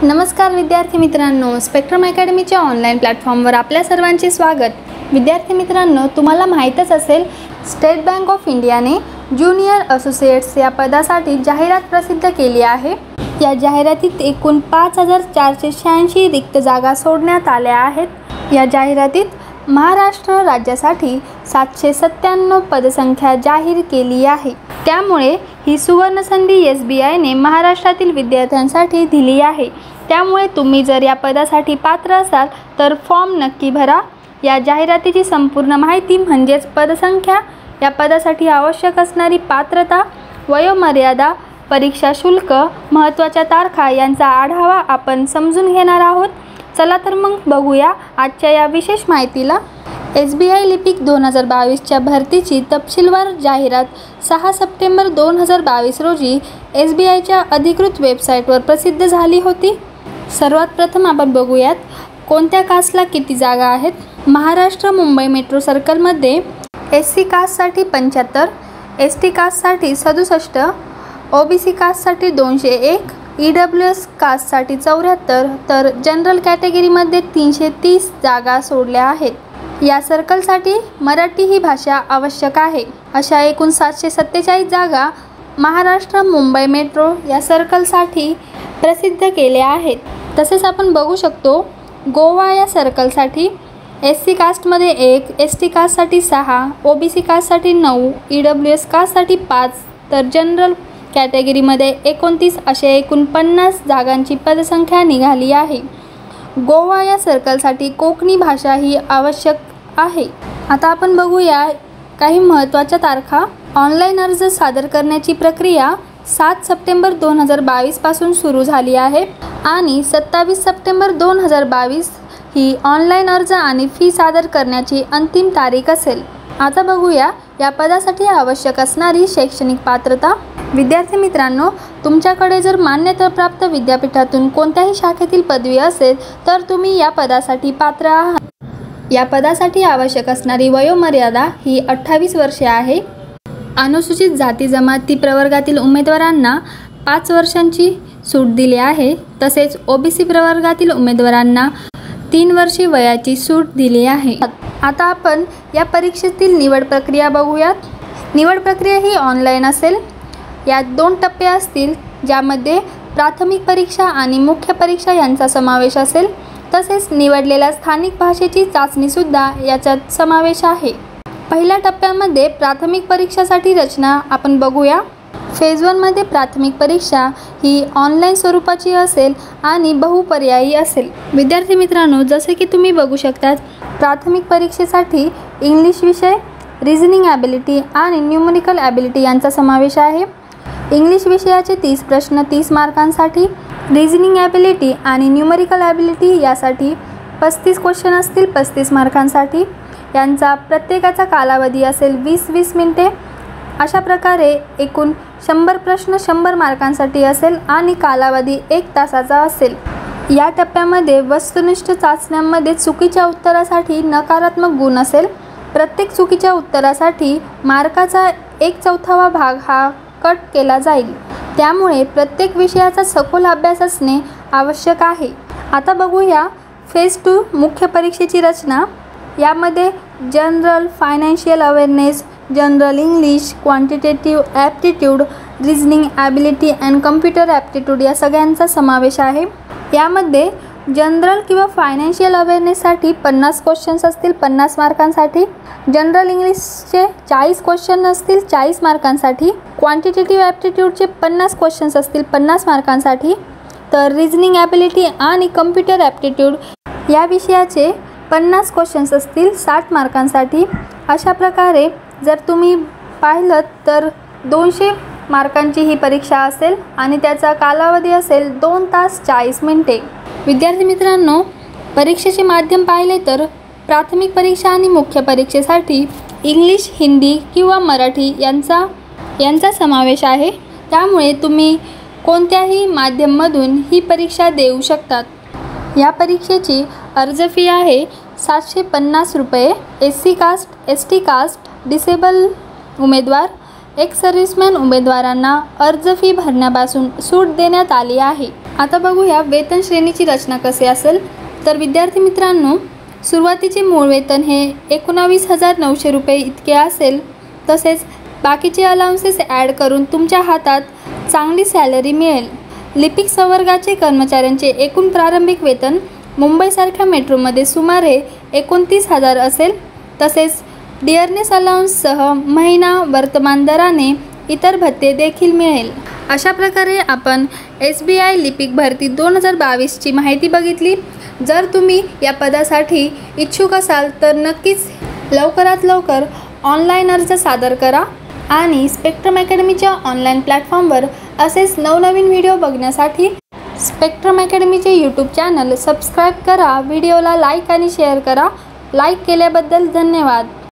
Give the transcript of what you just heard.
नमस्कार विद्यार्थी मित्रांनो, स्पेक्ट्रम अकॅडमीच्या ऑनलाईन प्लॅटफॉर्मवर आपल्या सर्वांचे स्वागत। विद्यार्थी मित्रांनो, तुम्हाला माहीतच असेल स्टेट बँक ऑफ इंडियाने ज्युनियर असोसिएट्स या पदासाठी जाहिरात प्रसिद्ध केली आहे। या जाहिरातीत एकूण 5486 रिक्त जागा सोडण्यात आल्या आहेत। या जाहिरातीत महाराष्ट्र राज्यासाठी 797 पदसंख्या जाहीर केली आहे। त्यामुळे ही सुवर्णसंधी SBIने महाराष्ट्रातील विद्यार्थ्यांसाठी दिली आहे। त्यामुळे तुम्ही जर या पदासाठी पात्र असाल तर फॉर्म नक्की भरा। या जाहिरातीची संपूर्ण माहिती म्हणजेच पदसंख्या, या पदासाठी आवश्यक असणारी पात्रता, वयोमर्यादा, परीक्षा शुल्क, महत्त्वाच्या तारखा यांचा आढावा आपण समजून घेणार आहोत। चला तर मग बघूया आजच्या या विशेष माहितीला। SBI लिपिक 2022च्या भरतीची तपशीलवार जाहिरात 6 सप्टेंबर 2022 रोजी SBIच्या अधिकृत वेबसाईटवर प्रसिद्ध झाली होती। सर्वात प्रथम आपण बघूयात कोणत्या कास्टला किती जागा आहेत। महाराष्ट्र मुंबई मेट्रो सर्कलमध्ये SC कास्टसाठी 75, ST कास्टसाठी 67, OBC कास्टसाठी 201, EWS कास्टसाठी 74 तर जनरल कॅटेगरीमध्ये 330 जागा सोडल्या आहेत। या सर्कलसाठी मराठी ही भाषा आवश्यक आहे। अशा एकूण 747 जागा महाराष्ट्र मुंबई मेट्रो या सर्कलसाठी प्रसिद्ध केल्या आहेत। तसेच आपण बघू शकतो गोवा या सर्कलसाठी SC कास्टमध्ये 1, ST कास्टसाठी 6, OBC कास्टसाठी 9, EWS कास्टसाठी 5 तर जनरल कॅटेगरीमध्ये 29 असे एकूण 50 जागांची पदसंख्या निघाली आहे। गोवा या सर्कलसाठी कोकणी भाषा ही आवश्यक आहे। आता आपण बघूया काही महत्त्वाच्या तारखा। ऑनलाईन अर्ज सादर करण्याची प्रक्रिया 7 सप्टेंबर 2022 पासून सुरू झाली आहे आणि 27 सप्टेंबर 2022 ही ऑनलाईन अर्ज आणि फी सादर करण्याची अंतिम तारीख असेल। आता बघूया या पदासाठी आवश्यक असणारी शैक्षणिक पात्रता। विद्यार्थी मित्रांनो, तुमच्याकडे जर मान्यताप्राप्त विद्यापीठातून कोणत्याही शाखेतील पदवी असेल तर तुम्ही या पदासाठी पात्र आहात। या पदासाठी आवश्यक असणारी वयोमर्यादा ही 28 वर्षे आहे। अनुसूचित जाती जमाती प्रवर्गातील उमेदवारांना 5 वर्षांची सूट दिली आहे। तसेच OBC प्रवर्गातील उमेदवारांना 3 वर्षे वयाची सूट दिली आहे। आता आपण या परीक्षेतील निवड प्रक्रिया बघूयात। निवड प्रक्रिया ही ऑनलाईन असेल। यात 2 टप्पे असतील, ज्यामध्ये प्राथमिक परीक्षा आणि मुख्य परीक्षा यांचा समावेश असेल। तसेच निवडलेल्या स्थानिक भाषेची चाचणीसुद्धा याच्यात समावेश आहे। पहिल्या टप्प्यामध्ये प्राथमिक परीक्षासाठी रचना आपण बघूया। फेज 1 मध्ये प्राथमिक परीक्षा ही ऑनलाईन स्वरूपाची असेल आणि बहुपर्यायी असेल। विद्यार्थी मित्रांनो, जसे की तुम्ही बघू शकतात, प्राथमिक परीक्षेसाठी इंग्लिश विषय, रिझनिंग ॲबिलिटी आणि न्यूमेरिकल ॲबिलिटी यांचा समावेश आहे। इंग्लिश विषयाचे 30 प्रश्न 30 मार्कांसाठी, रिझनिंग ॲबिलिटी आणि न्यूमेरिकल ॲबिलिटी यासाठी 35 क्वेश्चन असतील 35 मार्कांसाठी। यांचा प्रत्येकाचा कालावधी असेल 20-20 मिनिटे। अशा प्रकारे एकूण 100 प्रश्न 100 मार्कांसाठी असेल आणि कालावधी 1 तासाचा असेल। या टप्प्यामध्ये वस्तुनिष्ठ चाचण्यांमध्ये चुकीच्या उत्तरासाठी नकारात्मक गुण असेल। प्रत्येक चुकीच्या उत्तरासाठी मार्काचा 1/4 भाग हा कट केला जाईल। त्यामुळे प्रत्येक विषयाचा सखोल अभ्यास असणे आवश्यक आहे। आता बघूया फेज 2 मुख्य परीक्षेची रचना। यामध्ये general, financial awareness, general English, quantitative aptitude, reasoning ability and computer aptitude या सगळ्यांचा समावेश आहे। यामध्ये जनरल किंवा फायनान्शियल अवेअरनेससाठी 50 क्वेश्चन्स असतील 50 मार्कांसाठी, जनरल इंग्लिशचे 40 क्वेश्चन असतील 40 मार्कांसाठी, क्वांटिटेटिव्ह ॲप्टिट्यूडचे 50 क्वेश्चन्स असतील 50 मार्कांसाठी, तर रिझनिंग ॲबिलिटी आणि कम्प्युटर ॲप्टिट्यूड या विषयाचे 50 क्वेश्चन्स असतील 60 मार्कांसाठी। अशा प्रकारे जर तुम्ही पाहिलं तर 200 मार्कांची ही परीक्षा असेल आणि त्याचा कालावधी असेल 2 तास 40 मिनिटे। विद्यार्थी मित्रांनो, परीक्षेचे माध्यम पाहिले तर प्राथमिक परीक्षा आणि मुख्य परीक्षेसाठी इंग्लिश, हिंदी किंवा मराठी यांचा समावेश आहे। त्यामुळे तुम्ही कोणत्याही माध्यममधून ही परीक्षा देऊ शकतात। या परीक्षेची अर्ज फी आहे 750 रुपये। SC caste, ST caste, disable उमेदवार, एक्स सर्व्हिसमॅन उमेदवारांना अर्ज फी भरण्यापासून सूट देण्यात आली आहे। आता बघूया वेतन श्रेणीची रचना कशी असेल। तर विद्यार्थी मित्रांनो, सुरुवातीचे मूळ वेतन हे 19,900 रुपये इतके असेल। तसेच बाकीचे अलाउन्सेस ॲड करून तुमच्या हातात चांगली सॅलरी मिळेल। लिपिक संवर्गाचे कर्मचाऱ्यांचे एकूण प्रारंभिक वेतन मुंबईसारख्या मेट्रोमध्ये सुमारे 29,000 असेल। तसेच डिअरनेस अलाउन्ससह महिना वर्तमान दराने इतर भत्ते देखील मिळेल। अशा प्रकारे आपण SBI लिपिक भरती 2022ची माहिती बघितली। जर तुम्ही या पदासाठी इच्छुक असाल तर नक्कीच लवकरात लवकर ऑनलाईन अर्ज सादर करा आणि स्पेक्ट्रम अकॅडमीच्या ऑनलाईन प्लॅटफॉर्मवर असेच नवनवीन व्हिडिओ बघण्यासाठी स्पेक्ट्रम अकॅडमीचे यूट्यूब चॅनल सबस्क्राईब करा। व्हिडिओला लाईक आणि शेअर करा। लाईक केल्याबद्दल धन्यवाद।